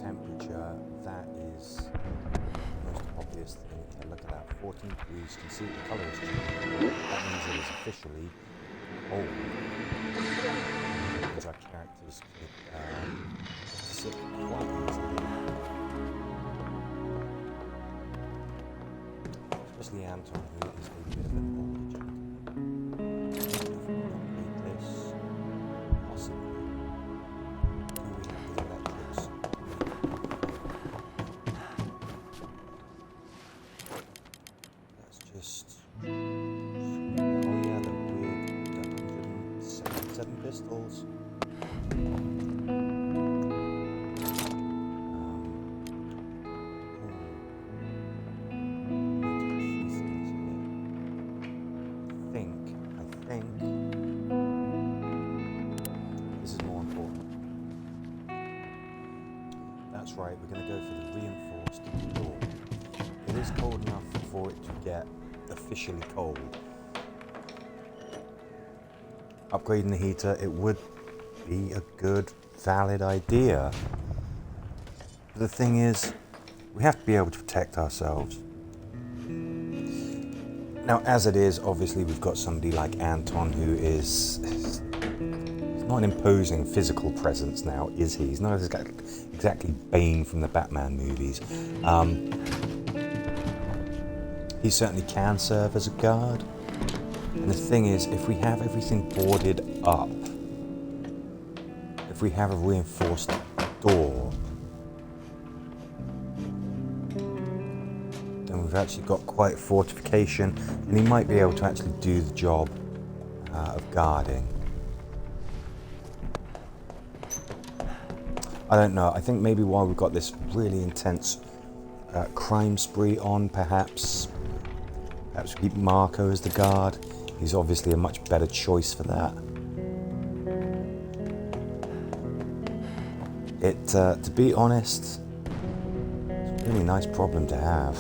temperature, that is the most obvious thing. Okay, look at that, 14 degrees. You can see the colour is changing. That means it is officially cold. Because our characters could sit quite easily. Especially Anton, who is a bit of an older gentleman. Upgrade this, possibly. Do we have the electrics? Let's just... Oh yeah, the weird 177 pistols. I think this is more important. That's right, we're going to go for the reinforced door. It is cold enough for it to get officially cold. Upgrading the heater, it would be a good, valid idea. But the thing is, we have to be able to protect ourselves. Now, as it is, obviously we've got somebody like Anton who is... He's not an imposing physical presence now, is he? He's not exactly Bane from the Batman movies. He certainly can serve as a guard. And the thing is, if we have everything boarded up, if we have a reinforced door, then we've actually got quite a fortification, and he might be able to actually do the job of guarding. I don't know, I think maybe while we've got this really intense crime spree on, perhaps we keep Marko as the guard. He's obviously a much better choice for that. To be honest, it's a really nice problem to have.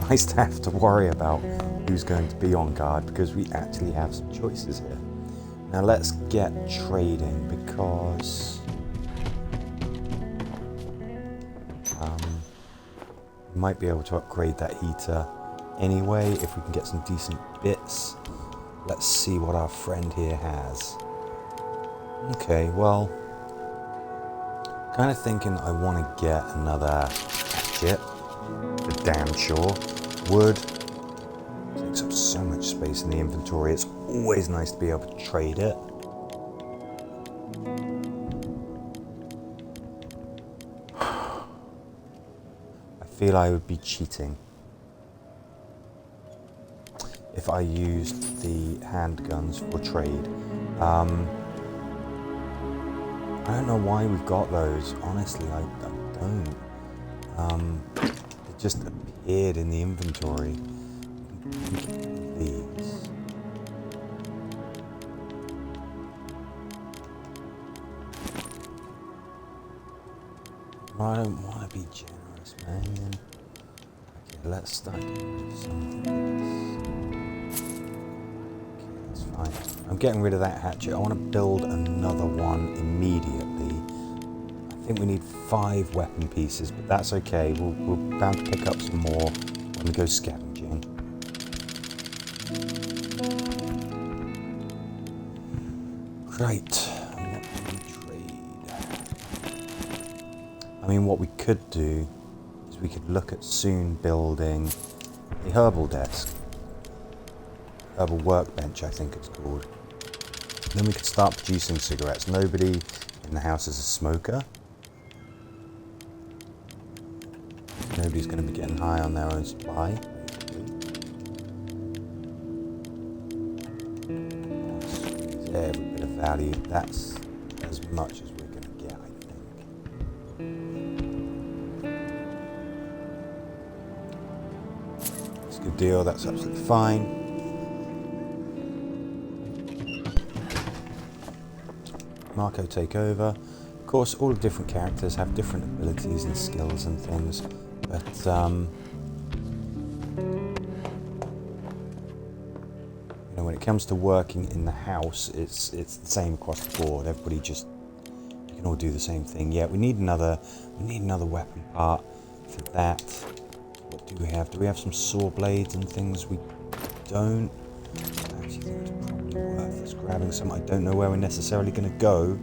Nice to have to worry about who's going to be on guard, because we actually have some choices here. Now let's get trading, because we might be able to upgrade that heater anyway if we can get some decent bits. Let's see what our friend here has. Okay, well, kind of thinking I want to get another hatchet, for damn sure. Wood takes up so much space in the inventory, it's always nice to be able to trade it. I feel I would be cheating if I used the handguns for trade. I don't know why we've got those, honestly, I don't. It just appeared in the inventory. These. I don't want to be generous, man. Okay, let's start getting rid of some of this. Okay, that's fine. I'm getting rid of that hatchet. I want to build another one immediately. I think we need 5 weapon pieces, but that's okay. We're bound to pick up some more when we go scavenging. Right, let me trade. I mean, what we could do is we could look at soon building a herbal desk. Herbal workbench, I think it's called. Then we could start producing cigarettes. Nobody in the house is a smoker. Nobody's going to be getting high on their own supply, basically. Every bit of value, that's as much as we're going to get, I think. It's a good deal, that's absolutely fine. Marko take over. Of course, all the different characters have different abilities and skills and things, but you know, when it comes to working in the house, it's the same across the board. Everybody just, you can all do the same thing. Yeah, we need another weapon part for that. What do we have? Do we have some saw blades and things? We don't. I actually think it's probably worth us grabbing some. I don't know where we're necessarily going to go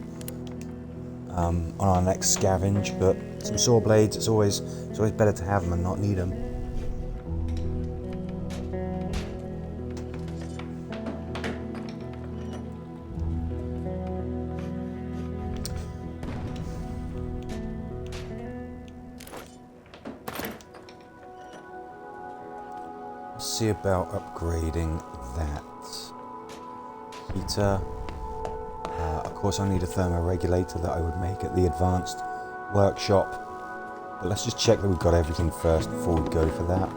on our next scavenge, but some saw blades. It's always better to have them and not need them. See about upgrading that heater. Of course, I need a thermoregulator that I would make at the advanced workshop. But let's just check that we've got everything first before we go for that.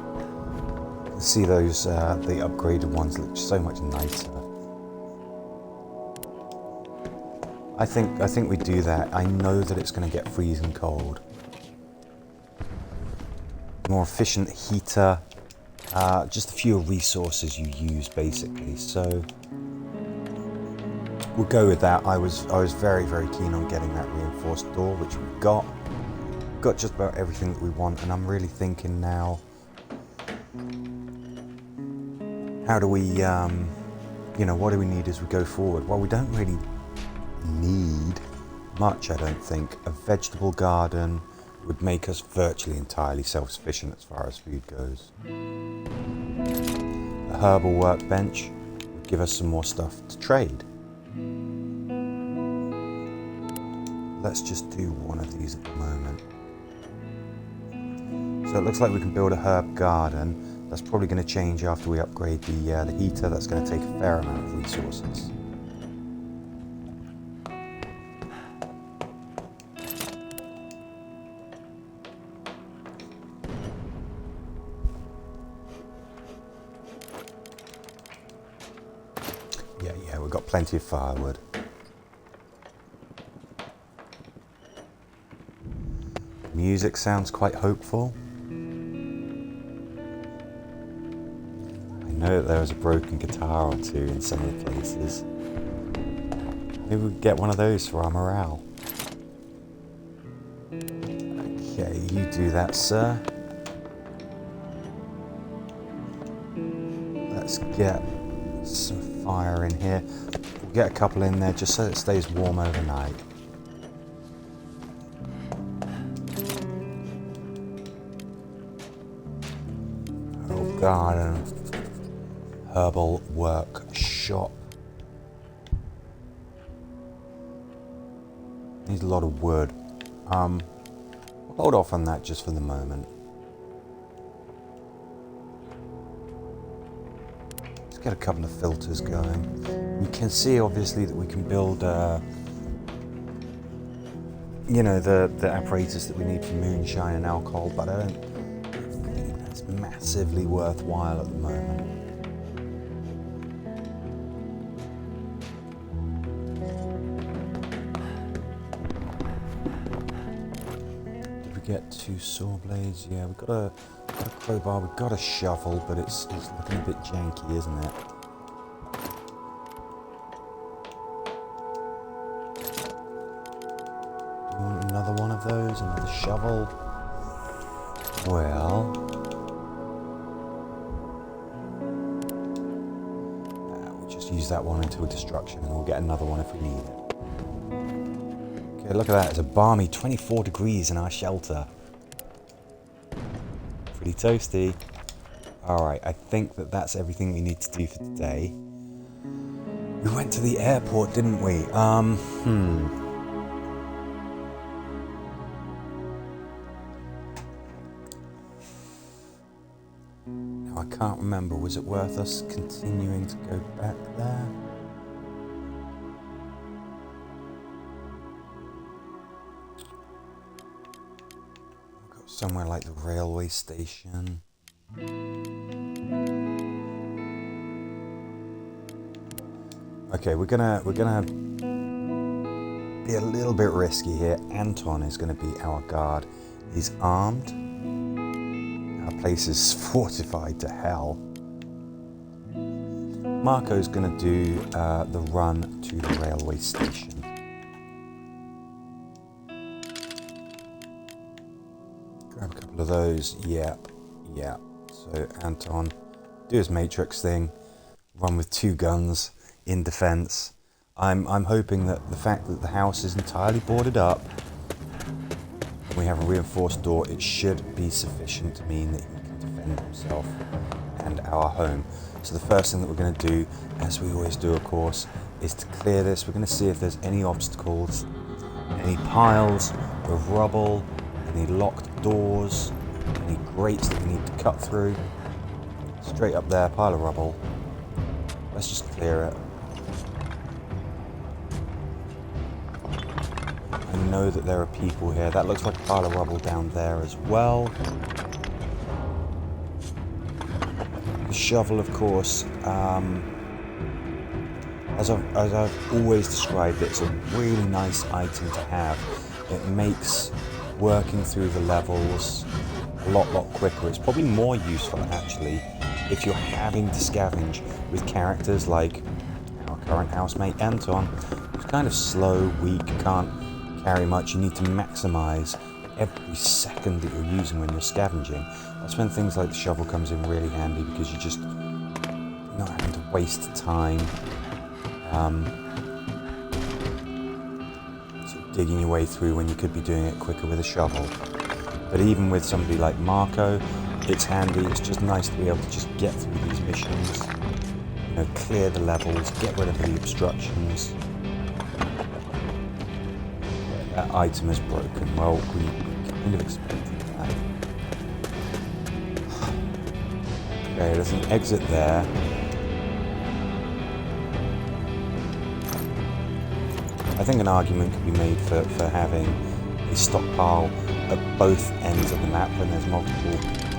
See those the upgraded ones look so much nicer. I think we do that. I know that it's going to get freezing cold. More efficient heater. Just the fewer resources you use, basically. So we'll go with that. I was very, very keen on getting that reinforced door, which we've got. Got just about everything that we want, and I'm really thinking now, how do we, what do we need as we go forward? Well, we don't really need much, I don't think. A vegetable garden would make us virtually entirely self-sufficient as far as food goes. A herbal workbench would give us some more stuff to trade. Let's just do one of these at the moment. So it looks like we can build a herb garden. That's probably going to change after we upgrade the heater. That's going to take a fair amount of resources. Yeah, we've got plenty of firewood. Music sounds quite hopeful. I know that there was a broken guitar or two in some of the places. Maybe we could get one of those for our morale. Okay, you do that, sir. Let's get some fire in here. We'll get a couple in there just so it stays warm overnight. Herbal garden, herbal workshop. Needs a lot of wood. We'll hold off on that just for the moment. Get a couple of filters going. You can see obviously that we can build the apparatus that we need for moonshine and alcohol, but I don't think that's massively worthwhile at the moment. Did we get 2 saw blades? Yeah, we've got a crowbar, we've got a shovel, but it's looking a bit janky, isn't it? Do you want another one of those? Another shovel? Well, we'll just use that one until destruction, and we'll get another one if we need it. Okay, look at that. It's a balmy 24 degrees in our shelter. Pretty toasty. Alright, I think that's everything we need to do for today. We went to the airport, didn't we? Now I can't remember, was it worth us continuing to go back there? Somewhere like the railway station. Okay, we're gonna be a little bit risky here. Anton is gonna be our guard. He's armed. Our place is fortified to hell. Marko's gonna do the run to the railway station. couple of those. Yep. So Anton, do his Matrix thing, run with 2 guns in defense. I'm hoping that the fact that the house is entirely boarded up, and we have a reinforced door, it should be sufficient to mean that he can defend himself and our home. So the first thing that we're going to do, as we always do of course, is to clear this. We're going to see if there's any obstacles, any piles of rubble, any locked doors, any grates that we need to cut through. Straight up there, pile of rubble. Let's just clear it. I know that there are people here. That looks like a pile of rubble down there as well. The shovel, of course, as I've always described it, it's a really nice item to have. It makes working through the levels a lot quicker. It's probably more useful actually if you're having to scavenge with characters like our current housemate Anton, who's kind of slow, weak, can't carry much. You need to maximize every second that you're using when you're scavenging. That's when things like the shovel comes in really handy, because you're just not having to waste time sort of digging your way through when you could be doing it quicker with a shovel. But even with somebody like Marko, it's handy. It's just nice to be able to just get through these missions, you know, clear the levels, get rid of the obstructions. That item is broken. Well, we kind of expected that. Okay, there's an exit there. I think an argument could be made for having a stockpile at both ends of the map when there's multiple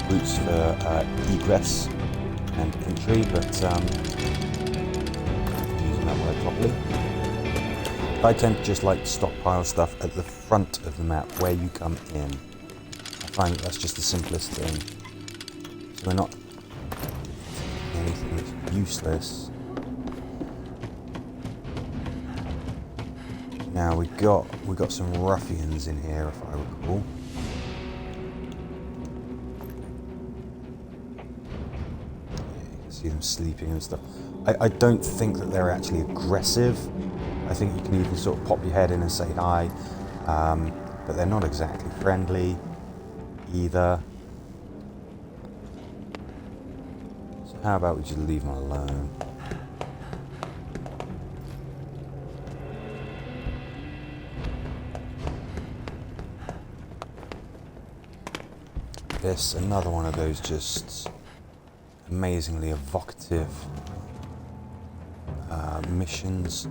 routes for egress and entry, but using that word properly. I tend to just like to stockpile stuff at the front of the map where you come in. I find that's just the simplest thing. So we're not anything that's useless. Now we got some ruffians in here, if I recall. Yeah, you can see them sleeping and stuff. I don't think that they're actually aggressive. I think you can even sort of pop your head in and say hi, but they're not exactly friendly either. So how about we just leave them alone? This, another one of those just amazingly evocative missions.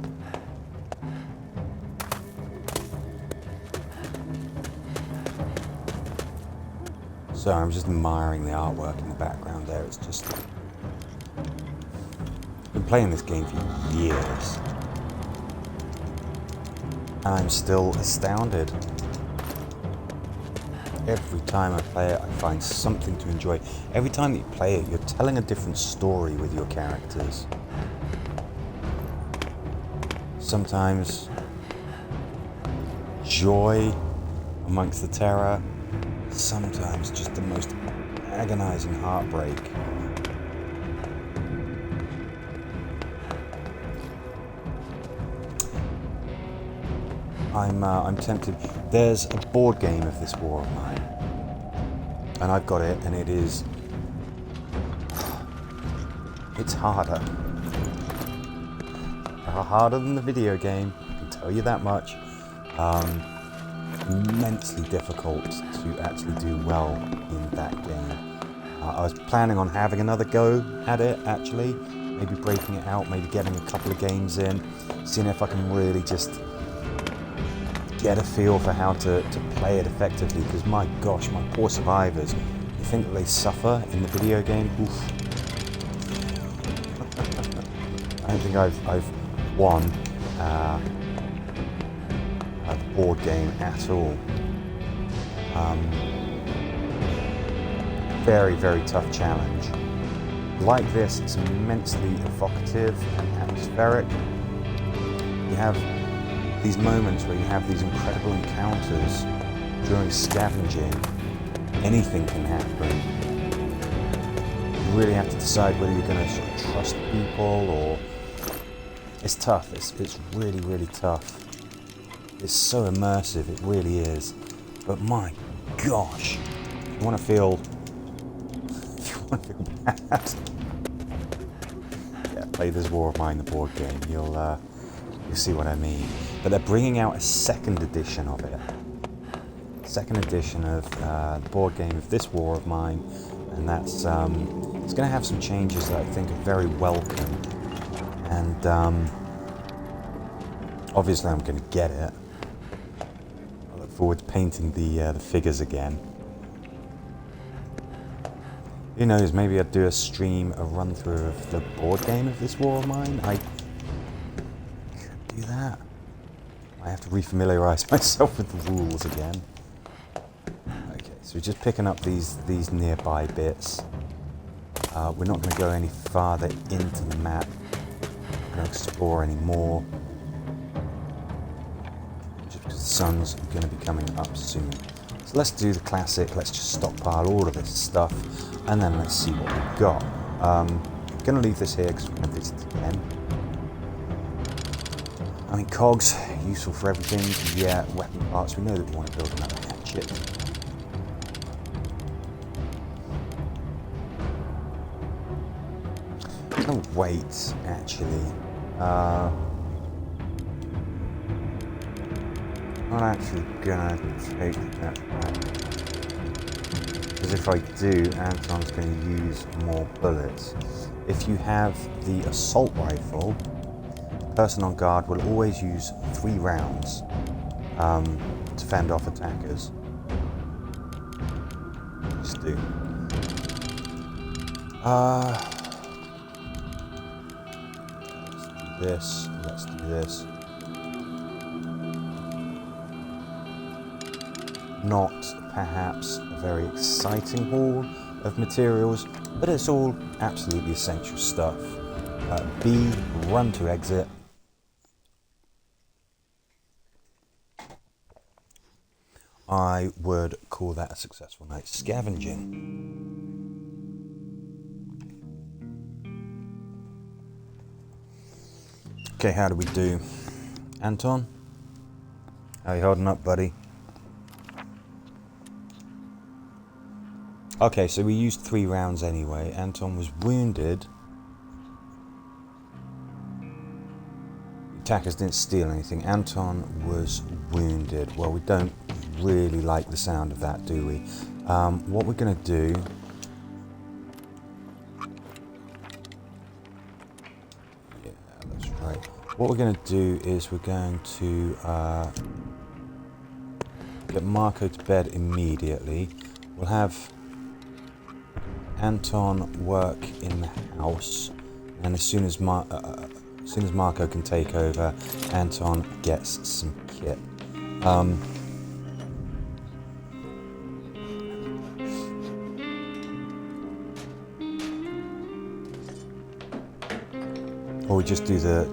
So I'm just admiring the artwork in the background there. It's just, I've been playing this game for years, and I'm still astounded. Every time I play it, I find something to enjoy. Every time that you play it, you're telling a different story with your characters. Sometimes joy amongst the terror, sometimes just the most agonizing heartbreak. I'm tempted. There's a board game of this war of mine, and I've got it, and it's harder. Harder than the video game, I can tell you that much. Immensely difficult to actually do well in that game. I was planning on having another go at it, actually, maybe breaking it out, maybe getting a couple of games in, seeing if I can really just get a feel for how to play it effectively, because my gosh, my poor survivors, you think that they suffer in the video game? Oof. I don't think I've won a board game at all. Very, very tough challenge. Like this, it's immensely evocative and atmospheric. You have these moments where you have these incredible encounters during scavenging, anything can happen. You really have to decide whether you're going to sort of trust people or... It's tough. It's really, really tough. It's so immersive. It really is. But my gosh, if you want to feel bad, yeah, play this War of Mine, the board game. You'll see what I mean. But they're bringing out a second edition of it. Second edition of the board game of this War of Mine, and that's it's going to have some changes that I think are very welcome. And obviously, I'm going to get it. I look forward to painting the figures again. Who knows? Maybe I'd do a stream, a run through of the board game of this War of Mine. I could do that. I have to refamiliarize myself with the rules again. Okay, so we're just picking up these nearby bits. We're not going to go any farther into the map. We're not going to explore any more. Just because the sun's going to be coming up soon. So let's do the classic. Let's just stockpile all of this stuff, and then let's see what we've got. I'm going to leave this here because we're going to visit it again. I mean, cogs, useful for everything. Yeah, weapon parts. We know that we want to build another hatchet. I'm going to wait, actually. I'm not actually going to take that back. Because if I do, Anton's going to use more bullets. If you have the assault rifle, person on guard will always use 3 rounds to fend off attackers. Just do. Let's do this. Not perhaps a very exciting haul of materials, but it's all absolutely essential stuff. B, run to exit. I would call that a successful night scavenging. Okay, how do we do? Anton? How you holding up, buddy? Okay, so we used 3 rounds anyway. Anton was wounded. Attackers didn't steal anything. Anton was wounded. Well, we don't really like the sound of that, do we? What we're going to do... Yeah, that's right. What we're going to do is we're going to get Marko to bed immediately. We'll have Anton work in the house, and as soon as Marko can take over, Anton gets some kit. Or we just do the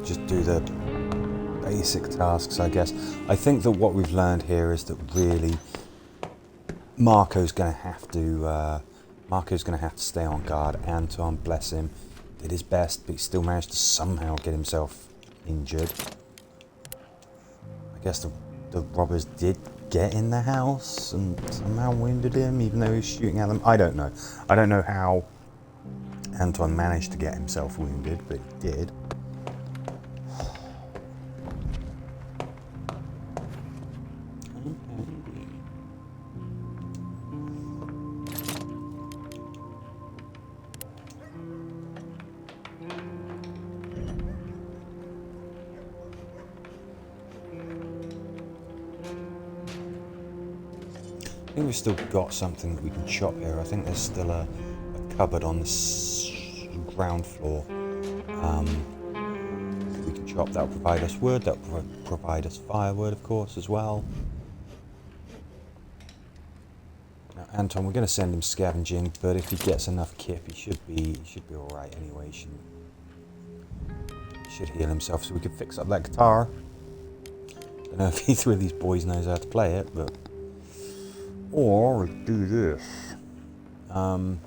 basic tasks, I guess. I think that what we've learned here is that really Marko's going to have to stay on guard. Anton, bless him, did his best, but he still managed to somehow get himself injured. I guess the robbers did get in the house and somehow wounded him, even though he was shooting at them. I don't know. I don't know how Anton managed to get himself wounded, but he did. I think we've still got something that we can chop here. I think there's still a cupboard on the ground floor. We can chop. That'll provide us wood. That'll provide us firewood, of course, as well. Now, Anton, we're going to send him scavenging, but if he gets enough kip, he should be all right anyway. He should heal himself, so we could fix up that guitar. Don't know if either of these boys knows how to play it, but Or do this. We'll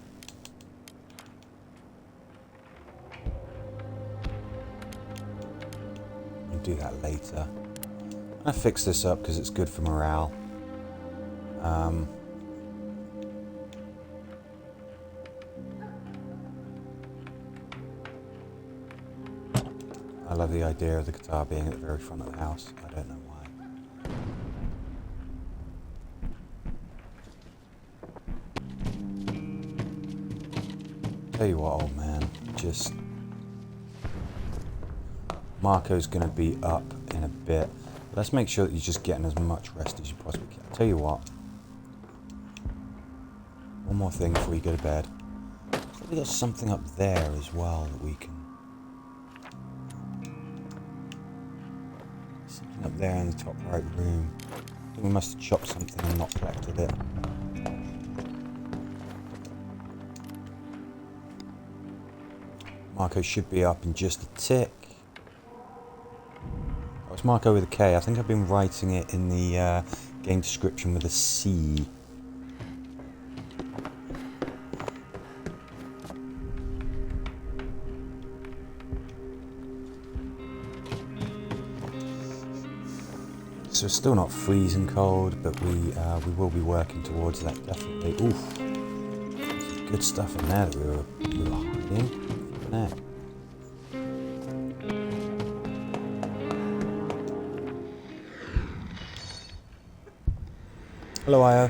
do that later. I fix this up because it's good for morale. I love the idea of the guitar being at the very front of the house. I don't know why. Tell you what, old man, just... Marko's going to be up in a bit. Let's make sure that you're just getting as much rest as you possibly can. Tell you what. One more thing before you go to bed. We've got something up there as well that we can... Something up there in the top right room. I think we must have chopped something and not collected it. Marko should be up in just a tick. Oh, it's Marko with a K. I think I've been writing it in the game description with a C. So it's still not freezing cold, but we will be working towards that definitely. Oof, some good stuff in there that we were hiding. There. Hello, Io.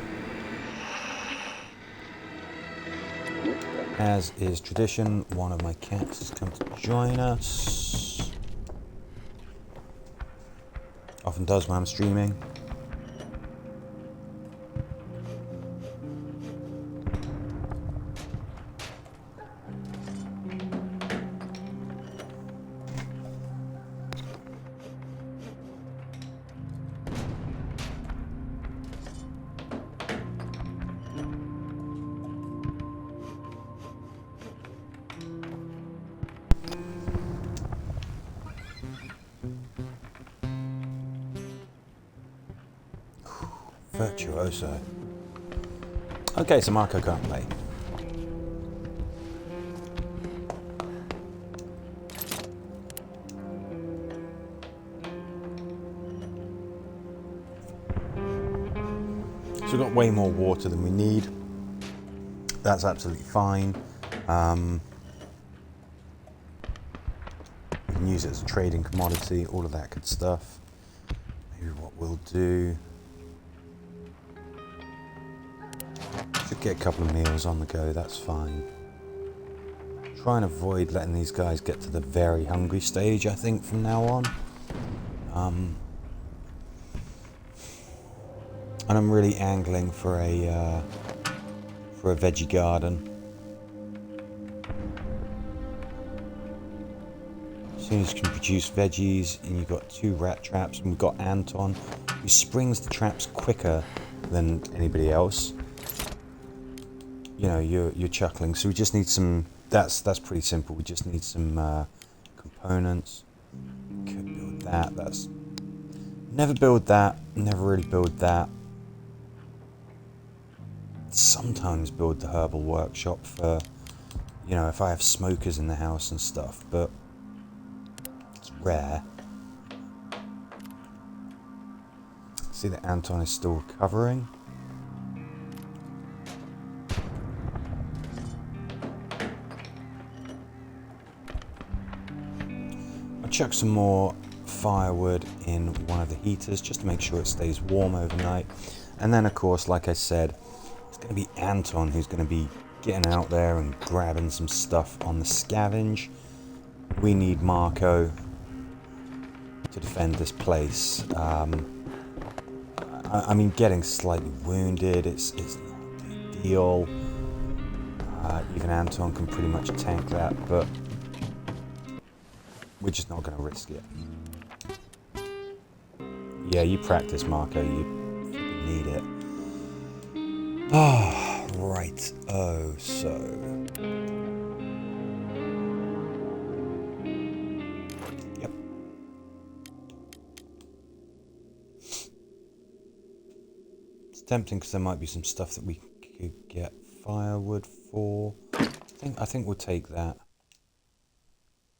As is tradition, one of my cats has come to join us. Often does when I'm streaming. Virtuoso. Okay, so Marko can't play. So we've got way more water than we need. That's absolutely fine. We can use it as a trading commodity, all of that good stuff. Maybe what we'll do... Get a couple of meals on the go, that's fine. Try and avoid letting these guys get to the very hungry stage, I think, from now on. And I'm really angling for a veggie garden. As soon as you can produce veggies, and you've got 2 rat traps, and we've got Anton, who springs the traps quicker than anybody else. You know, you're chuckling. So we just need some. That's pretty simple. We just need some components. Could build that. That's never build that. Never really build that. Sometimes build the herbal workshop for, you know, if I have smokers in the house and stuff. But it's rare. See that Anton is still recovering. Chuck some more firewood in one of the heaters just to make sure it stays warm overnight. And then, of course, like I said, it's going to be Anton who's going to be getting out there and grabbing some stuff on the scavenge. We need Marko to defend this place. I mean, getting slightly wounded, it's not a big deal. Even Anton can pretty much tank that, but we're just not going to risk it. Yeah, you practice, Marko. You need it. Ah, right. Oh, so... Yep. It's tempting because there might be some stuff that we could get firewood for. I think we'll take that.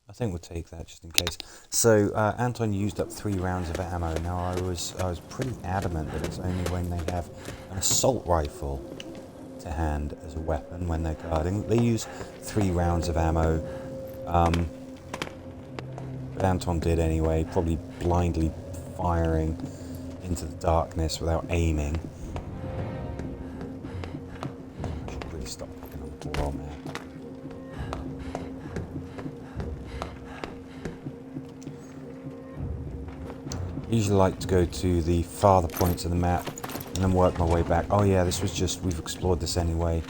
I think we'll take that just in case. So Anton used up 3 rounds of ammo. Now I was pretty adamant that it's only when they have an assault rifle to hand as a weapon when they're guarding. They use 3 rounds of ammo. But Anton did anyway, probably blindly firing into the darkness without aiming. I should really stop picking on the poor old man. I usually like to go to the farther points of the map and then work my way back. Oh yeah, this was just, we've explored this anyway.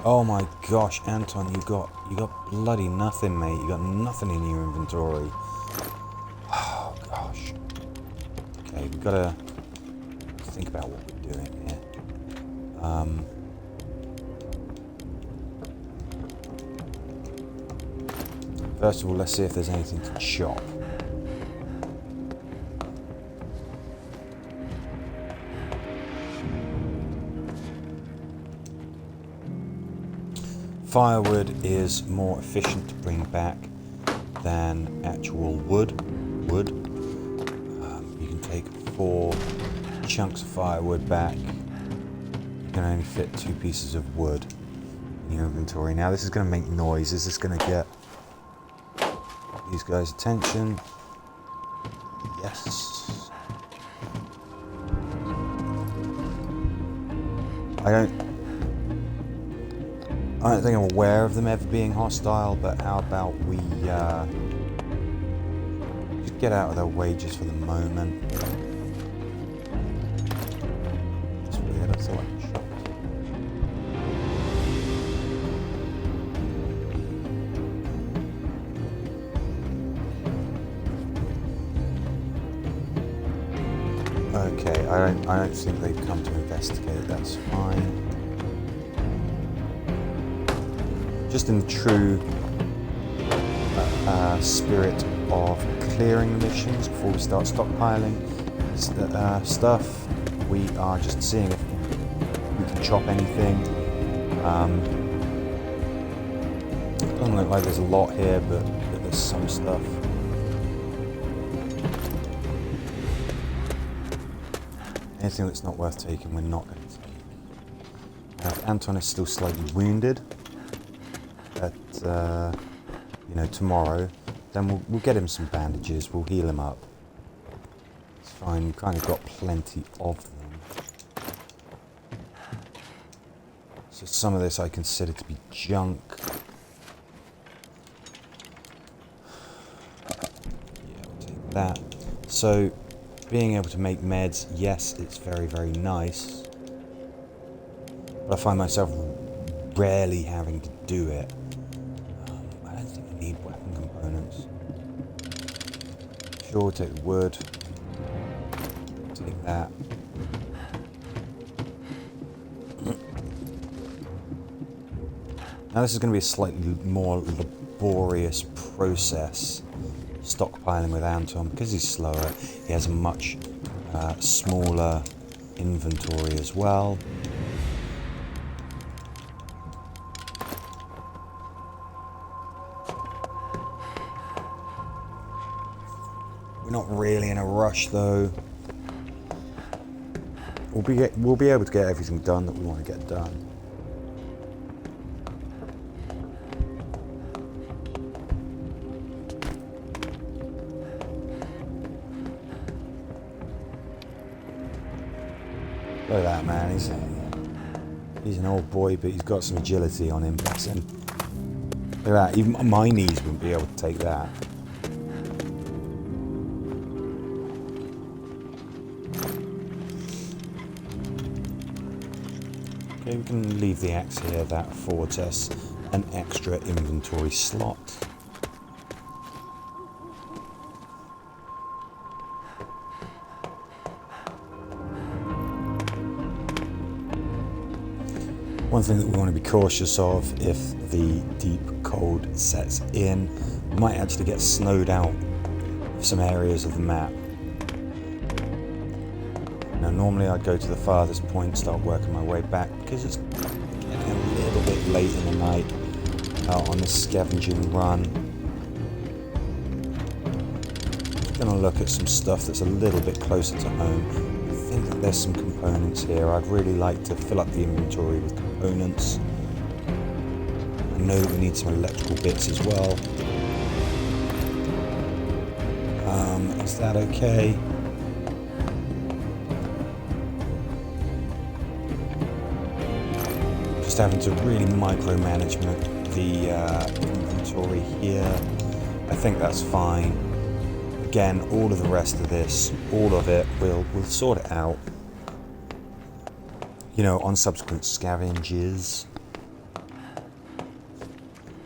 Oh my gosh, Anton, you got bloody nothing, mate. You got nothing in your inventory. Oh gosh. Okay, we've got to think about what we're doing here. First of all, let's see if there's anything to chop. Firewood is more efficient to bring back than actual wood. You can take 4 chunks of firewood back. You can only fit 2 pieces of wood in your inventory. Now this is going to make noise. Is this going to get these guys' attention? Yes. I don't think I'm aware of them ever being hostile, but how about we just get out of their way just for the moment. That's weird, I thought I shot. Okay, I don't think they've come to investigate, that's fine. Just in the true spirit of clearing the missions before we start stockpiling stuff, we are just seeing if we can chop anything. Doesn't look like there's a lot here, but there's some stuff. Anything that's not worth taking, we're not going to take. Now, if Anton is still slightly wounded, tomorrow, then we'll get him some bandages, we'll heal him up. It's fine, we've kind of got plenty of them. So some of this I consider to be junk. Yeah, we'll take that. So, being able to make meds, yes, it's very, very nice. But I find myself rarely having to do it. I don't think I need weapon components. Sure, take wood. Take that. Now this is going to be a slightly more laborious process, stockpiling with Anton, because he's slower. He has a much smaller inventory as well. We're not really in a rush though. We'll be able to get everything done that we want to get done. Look at that, man. He's an old boy, but he's got some agility on him. Bless him. Look at that. Even my knees wouldn't be able to take that. Okay, we can leave the axe here. That affords us an extra inventory slot. One thing that we want to be cautious of, if the deep cold sets in, we might actually get snowed out of some areas of the map. normally I'd go to the farthest point, start working my way back, because it's getting a little bit late in the night on this scavenging run. I'm going to look at some stuff that's a little bit closer to home. I think that there's some components here. I'd really like to fill up the inventory with components. I know that we need some electrical bits as well. Is that okay? Just having to really micromanage the inventory here. I think that's fine. Again, all of the rest of this, all of it, we'll sort it out. You know, on subsequent scavenges.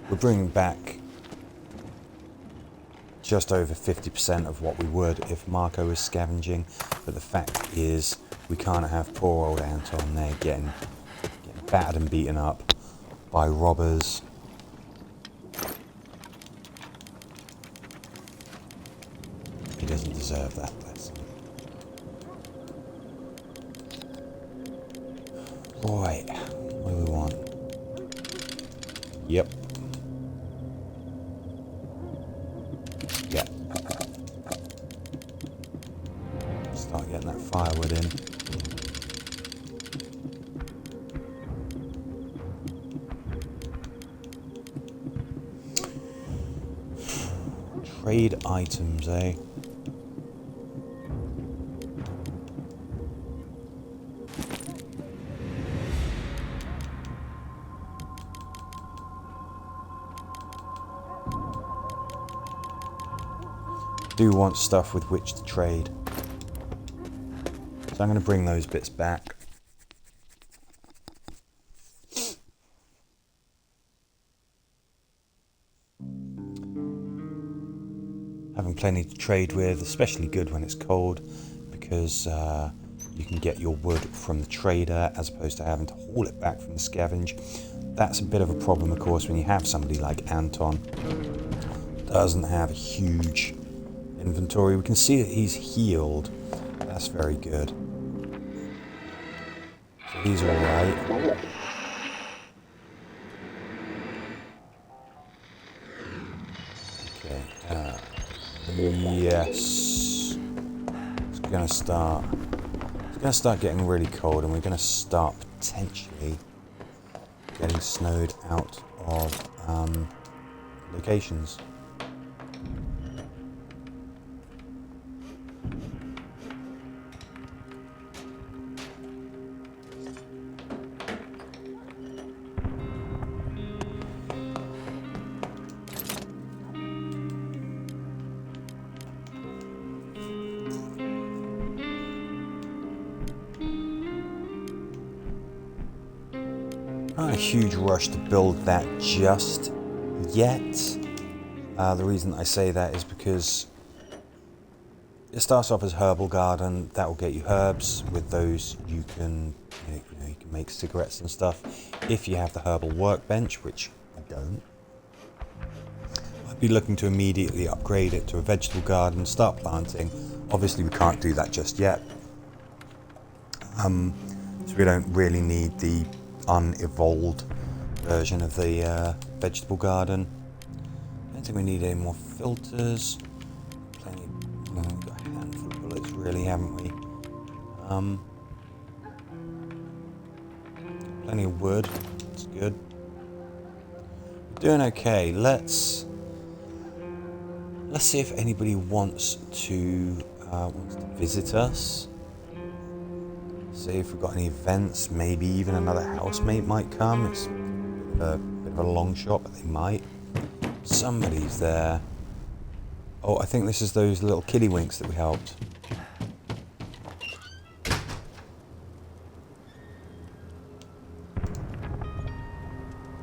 We're bringing back just over 50% of what we would if Marko was scavenging, but the fact is we can't have poor old Anton there getting battered and beaten up by robbers. He doesn't deserve that, bless him. Right, what do we want? Yep. Yeah. Start getting that firewood in. Trade items, eh? Do want stuff with which to trade. So I'm going to bring those bits back. Having plenty to trade with, especially good when it's cold, because you can get your wood from the trader as opposed to having to haul it back from the scavenge. That's a bit of a problem, of course, when you have somebody like Anton. Doesn't have a huge inventory. We can see that he's healed. That's very good. So he's alright. Okay. Yes. It's gonna start getting really cold, and we're gonna start potentially getting snowed out of locations. Not a huge rush to build that just yet. The reason I say that is because it starts off as herbal garden. That will get you herbs. With those, you can you can make cigarettes and stuff. If you have the herbal workbench, which I don't, I'd be looking to immediately upgrade it to a vegetable garden, start planting. Obviously, we can't do that just yet, so we don't really need the unevolved version of the vegetable garden. I don't think we need any more filters. Plenty, we've got a handful of bullets, really, haven't we? Plenty of wood. That's good. We're doing okay. Let's see if anybody wants to visit us. See if we've got any events. Maybe even another housemate might come. It's a bit of a long shot, but they might. Somebody's there. Oh, I think this is those little kiddywinks that we helped.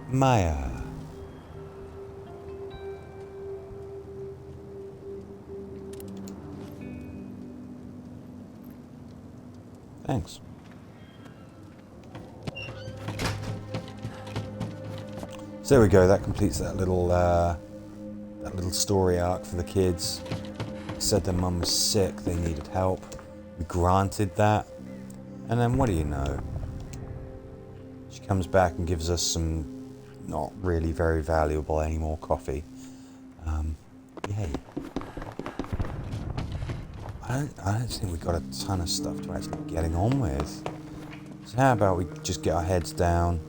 Maya. Thanks. So there we go. That completes that little story arc for the kids. They said their mum was sick. They needed help. We granted that. And then what do you know? She comes back and gives us some not really very valuable anymore coffee. Yay. I don't think we've got a ton of stuff to actually be getting on with. So how about we just get our heads down?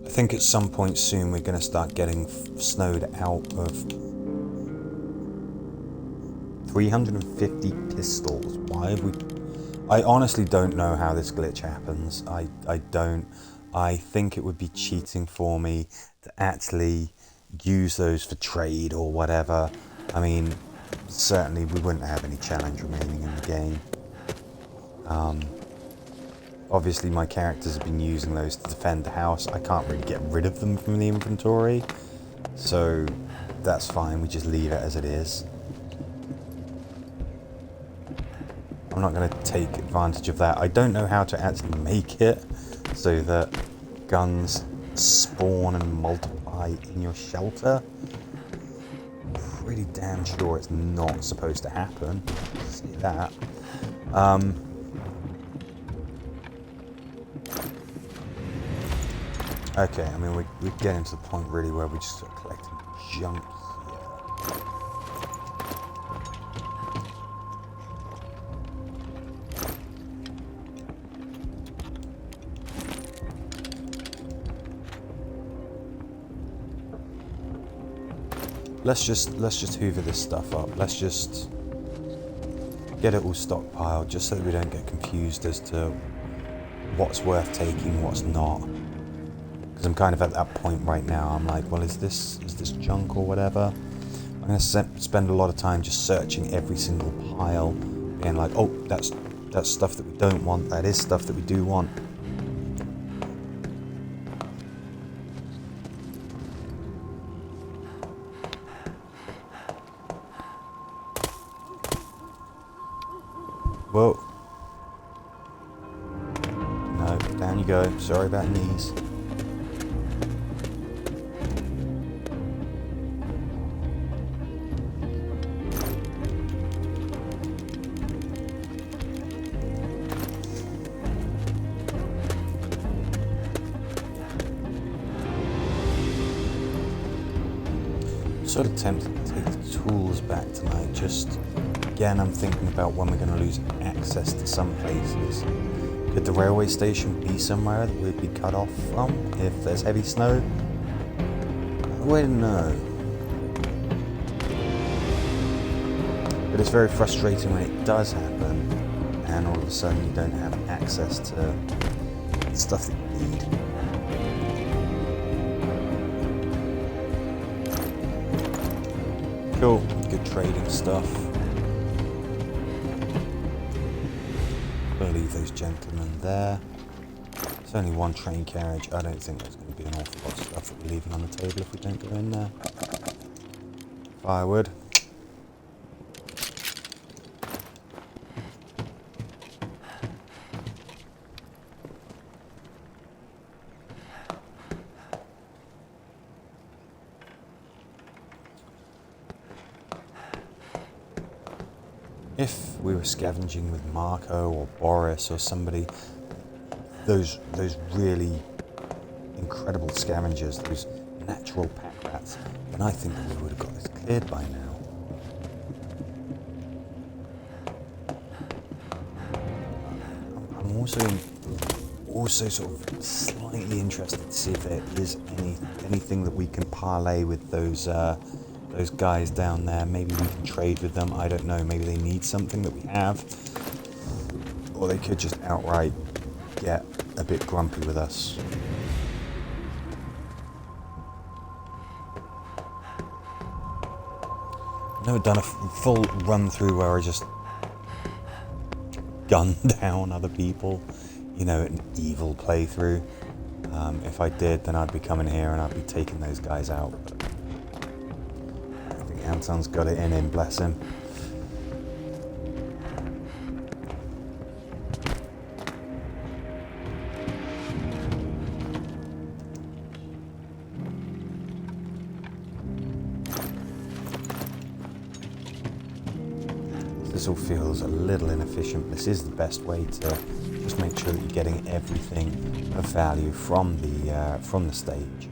I think at some point soon we're going to start getting snowed out of 350 pistols. Why have we... I honestly don't know how this glitch happens. I don't. I think it would be cheating for me to actually use those for trade or whatever. I mean, certainly we wouldn't have any challenge remaining in the game. Obviously my characters have been using those to defend the house. I can't really get rid of them from the inventory, so that's fine, we just leave it as it is. I'm not going to take advantage of that. I don't know how to actually make it so that guns spawn and multiply in your shelter. Pretty damn sure it's not supposed to happen. See that. Okay, I mean, we're getting to the point really where we just start collecting junk here. Let's just hoover this stuff up. Let's just get it all stockpiled, just so that we don't get confused as to what's worth taking, what's not. Because I'm kind of at that point right now. I'm like, well, is this junk or whatever? I'm going to spend a lot of time just searching every single pile, being like, oh, that's stuff that we don't want. That is stuff that we do want. Whoa. No, down you go. Sorry about your knees. Sort of tempted to take the tools back tonight. Just again, I'm thinking about when we're going to lose access to some places. Could the railway station be somewhere that we'd be cut off from if there's heavy snow? We don't know. But it's very frustrating when it does happen, and all of a sudden you don't have access to stuff that you need. Cool, good trading stuff. We'll leave those gentlemen there. There's only one train carriage. I don't think there's going to be an awful lot of stuff that we're leaving on the table if we don't go in there. Firewood. If we were scavenging with Marko or Boris or somebody, those really incredible scavengers, those natural pack rats, then I think that we would have got this cleared by now. I'm also sort of slightly interested to see if there is anything that we can parlay with those guys down there. Maybe we can trade with them. I don't know. Maybe they need something that we have, or they could just outright get a bit grumpy with us. I've never done a full run through where I just gun down other people, you know, an evil playthrough. If I did, then I'd be coming here and I'd be taking those guys out. I think Anton's got it in him, bless him. this all feels a little inefficient. This is the best way to just make sure that you're getting everything of value from the stage.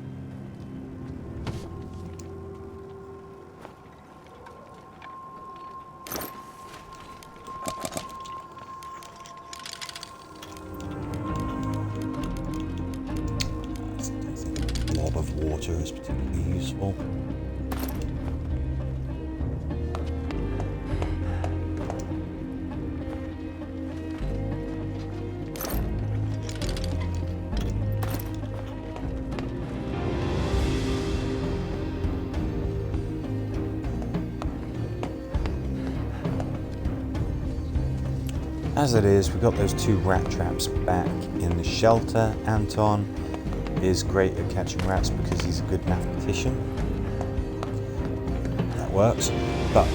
I don't think a blob of water is particularly useful. As it is, we've got those 2 rat traps back in the shelter. Anton is great at catching rats because he's a good mathematician. That works. But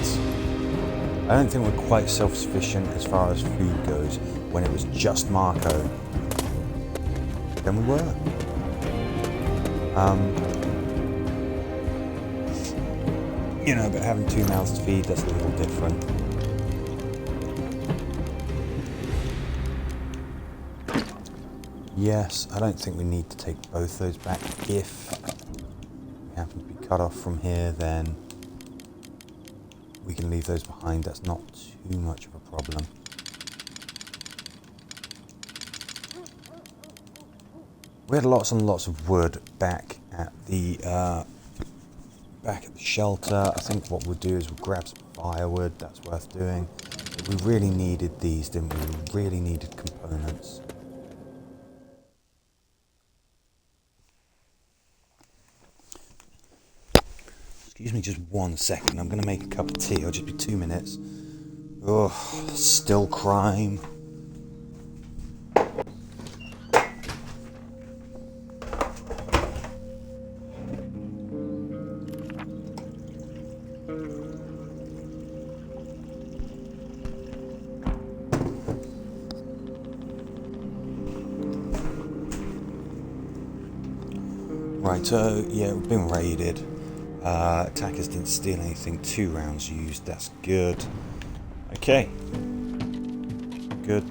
I don't think we're quite self-sufficient as far as food goes. When it was just Marko, then we were. You know, but having 2 mouths to feed, that's a little different. Yes, I don't think we need to take both those back. If we happen to be cut off from here, then we can leave those behind. That's not too much of a problem. We had lots and lots of wood back at the shelter. I think what we'll do is we'll grab some firewood. That's worth doing. But we really needed these, didn't we? We really needed components. Excuse me just 1 second, I'm going to make a cup of tea, it'll just be 2 minutes. Oh, still crime. Right, so yeah, we've been raided. Attackers didn't steal anything, 2 rounds used, that's good. Okay. Good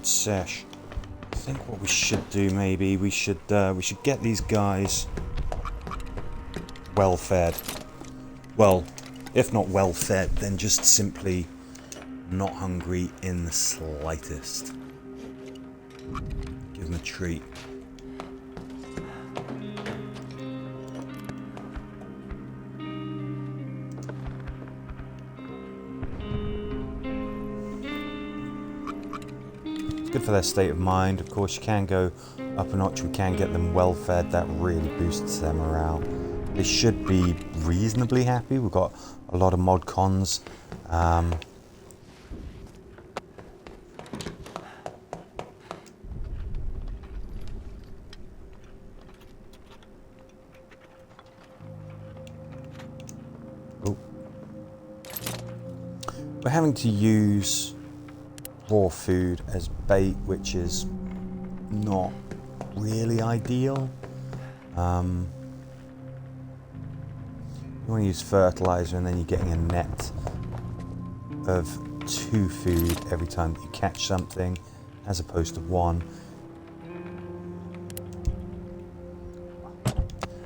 sesh. I think what we should do maybe, we should get these guys well fed. Well, if not well fed, then just simply not hungry in the slightest. Give them a treat. Good for their state of mind. Of course, you can go up a notch. We can get them well fed. That really boosts their morale. They should be reasonably happy. We've got a lot of mod cons. We're having to use raw food as bait, which is not really ideal. You want to use fertilizer and then you're getting a net of 2 food every time that you catch something as opposed to 1.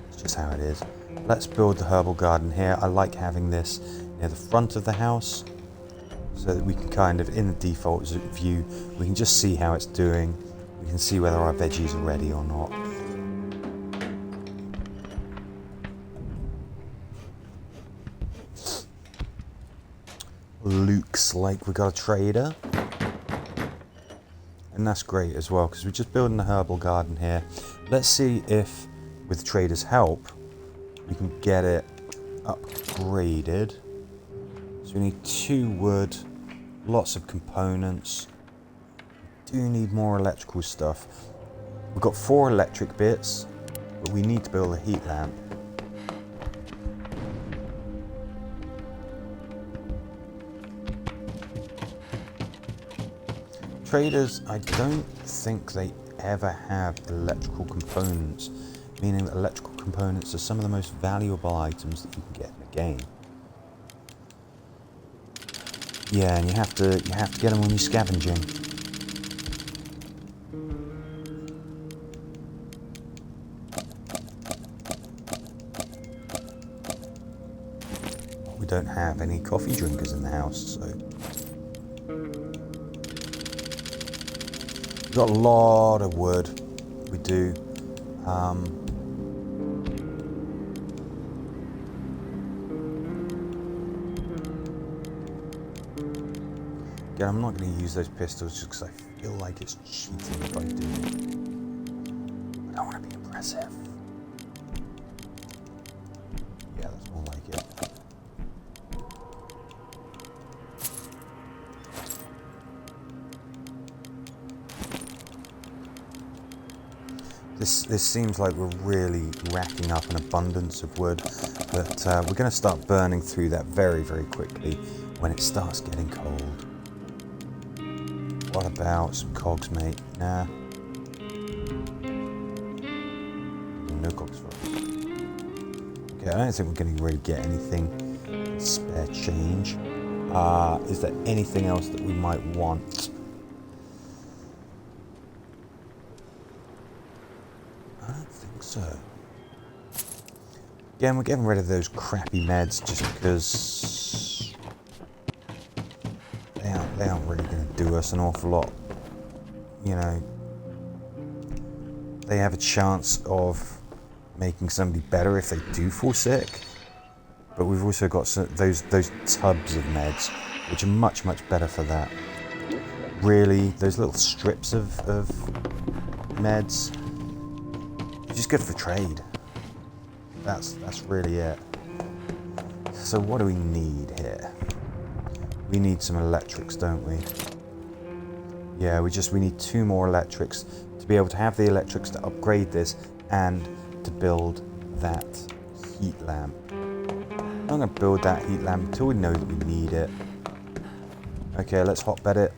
It's just how it is. Let's build the herbal garden here. I like having this near the front of the house, so that we can kind of, in the default view, we can just see how it's doing. We can see whether our veggies are ready or not. Looks like we got a trader. And that's great as well, because we're just building a herbal garden here. Let's see if, with trader's help, we can get it upgraded. So we need 2 wood, lots of components. We do need more electrical stuff. We've got 4 electric bits, but we need to build a heat lamp. Traders, I don't think they ever have electrical components, meaning that electrical components are some of the most valuable items that you can get in the game. Yeah, and you have to get them when you're scavenging. We don't have any coffee drinkers in the house, so we've got a lot of wood. We do. Again, I'm not going to use those pistols just because I feel like it's cheating if I do. I don't want to be aggressive. Yeah, that's more like it. This seems like we're really racking up an abundance of wood, but we're going to start burning through that very, very quickly when it starts getting cold. What about some cogs, mate? Nah. No cogs for us. Okay, I don't think we're going to really get anything spare change. Is there anything else that we might want? I don't think so. Again, we're getting rid of those crappy meds just because they aren't really going to do us an awful lot. You know, they have a chance of making somebody better if they do fall sick. But we've also got those tubs of meds, which are much, much better for that. Really, those little strips of meds, just good for trade. That's really it. So what do we need here? We need some electrics, don't we? Yeah, we need 2 more electrics to be able to have the electrics to upgrade this and to build that heat lamp. I'm going to build that heat lamp until we know that we need it. Okay, let's hotbed it.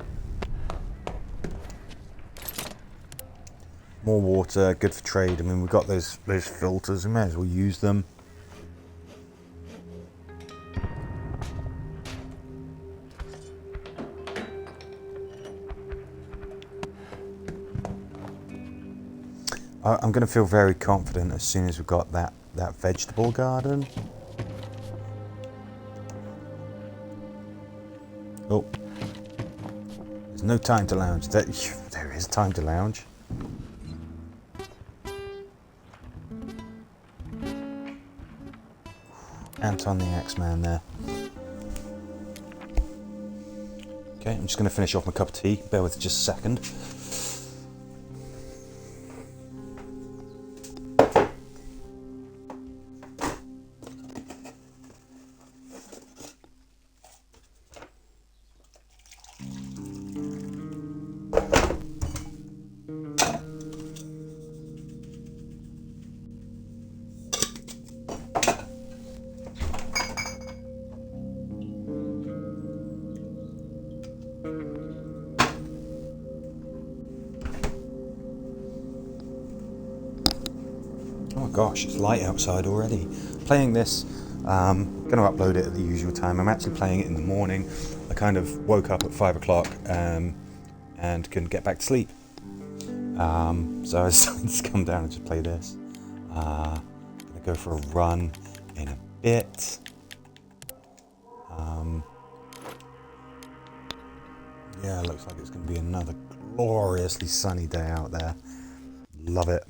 More water, good for trade. I mean, we've got those filters, we may as well use them. I'm going to feel very confident as soon as we've got that vegetable garden. Oh, there's no time to lounge. There is time to lounge. Anton the Axeman there. Okay, I'm just going to finish off my cup of tea. Bear with just a second. Oh my gosh, it's light outside already. Playing this, going to upload it at the usual time. I'm actually playing it in the morning. I kind of woke up at 5 o'clock and couldn't get back to sleep. So I decided to come down and just play this. Gonna go for a run in a bit. Yeah, looks like it's going to be another gloriously sunny day out there. Love it.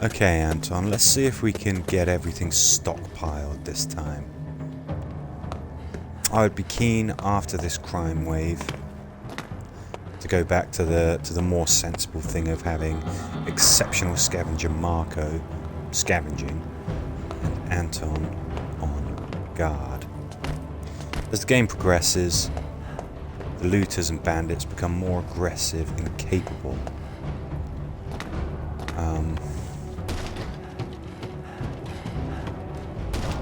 Okay, Anton, let's see if we can get everything stockpiled this time. I would be keen after this crime wave to go back to the more sensible thing of having exceptional scavenger Marko scavenging and Anton on guard. As the game progresses, the looters and bandits become more aggressive and capable.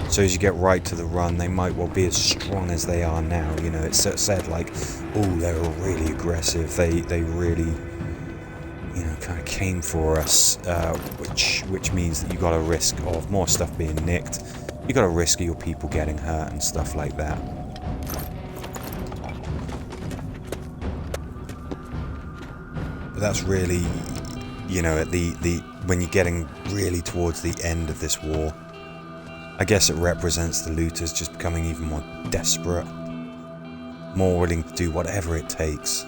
So as you get right to the run, they might well be as strong as they are now. You know, it's said like, oh, they're really aggressive. They really you know, kind of came for us, which means that you got a risk of more stuff being nicked. You got a risk of your people getting hurt and stuff like that. But that's really, you know, at the when you're getting really towards the end of this war, I guess it represents the looters just becoming even more desperate, more willing to do whatever it takes.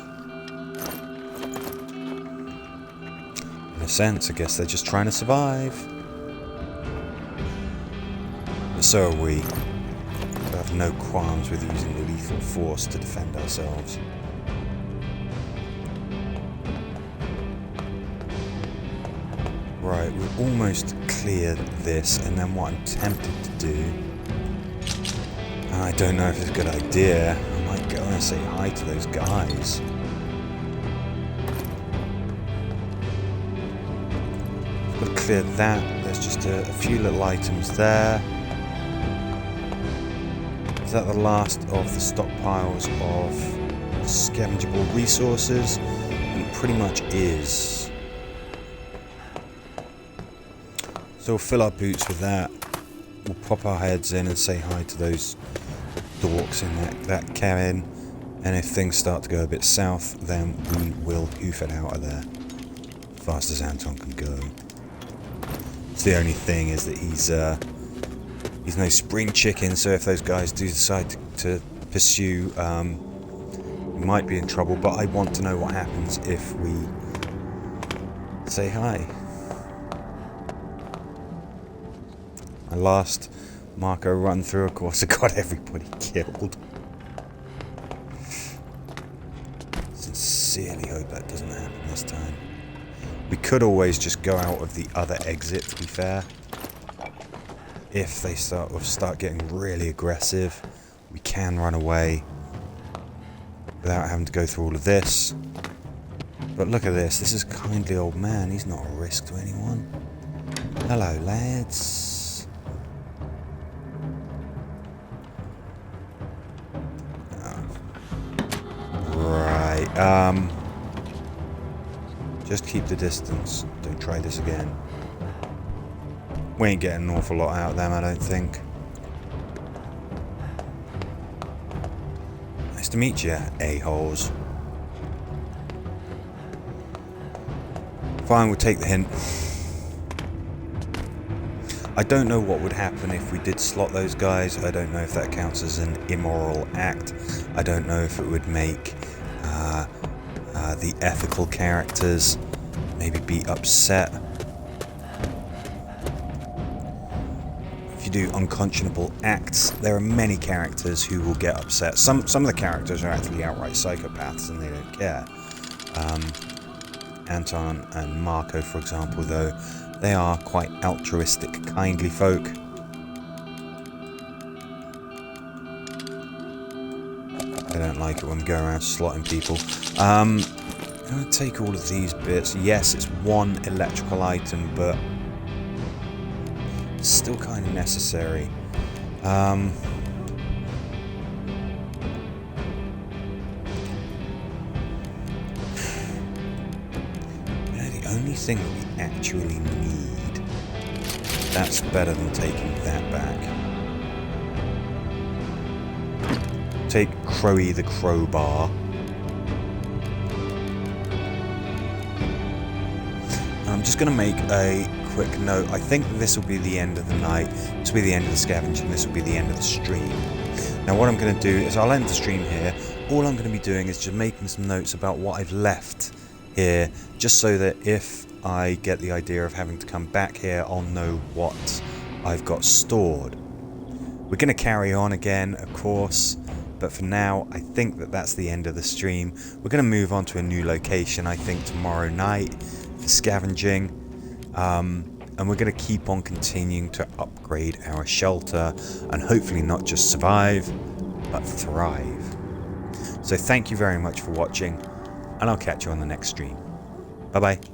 In a sense, I guess they're just trying to survive. But so are we. We have no qualms with using lethal force to defend ourselves. Right, we've almost cleared this, and then what I'm tempted to do, and I don't know if it's a good idea, I might go and say hi to those guys. We've got to clear that. There's just a few little items there. Is that the last of the stockpiles of scavengeable resources? It pretty much is. So we'll fill our boots with that. We'll pop our heads in and say hi to those dorks in that cabin. And if things start to go a bit south, then we will hoof it out of there. As fast as Anton can go. So the only thing is that he's no spring chicken, so if those guys do decide to pursue, we might be in trouble. But I want to know what happens if we say hi. My last Marko run through, of course, I got everybody killed. Sincerely hope that doesn't happen this time. We could always just go out of the other exit, to be fair. If they start getting really aggressive, we can run away without having to go through all of this. But look at this. This is a kindly old man. He's not a risk to anyone. Hello, lads. Just keep the distance. Don't try this again. We ain't getting an awful lot out of them, I don't think. Nice to meet you, a-holes. Fine, we'll take the hint. I don't know what would happen if we did slot those guys. I don't know if that counts as an immoral act. I don't know if it would make the ethical characters maybe be upset. If you do unconscionable acts, there are many characters who will get upset. Some of the characters are actually outright psychopaths and they don't care. Anton and Marko, for example, though, they are quite altruistic, kindly folk. I don't like it when we go around slotting people. I'm going to take all of these bits. Yes, it's one electrical item, but it's still kind of necessary. You know, the only thing that we actually need, that's better than taking that back. Take Crowy the crowbar. I'm just going to make a quick note. I think this will be the end of the night. This will be the end of the scavenging. This will be the end of the stream. Now what I'm going to do is I'll end the stream here. All I'm going to be doing is just making some notes about what I've left here, just so that if I get the idea of having to come back here, I'll know what I've got stored. We're going to carry on again, of course. But for now, I think that that's the end of the stream. We're going to move on to a new location, I think, tomorrow night for scavenging. And we're going to keep on continuing to upgrade our shelter and hopefully not just survive, but thrive. So thank you very much for watching, and I'll catch you on the next stream. Bye-bye.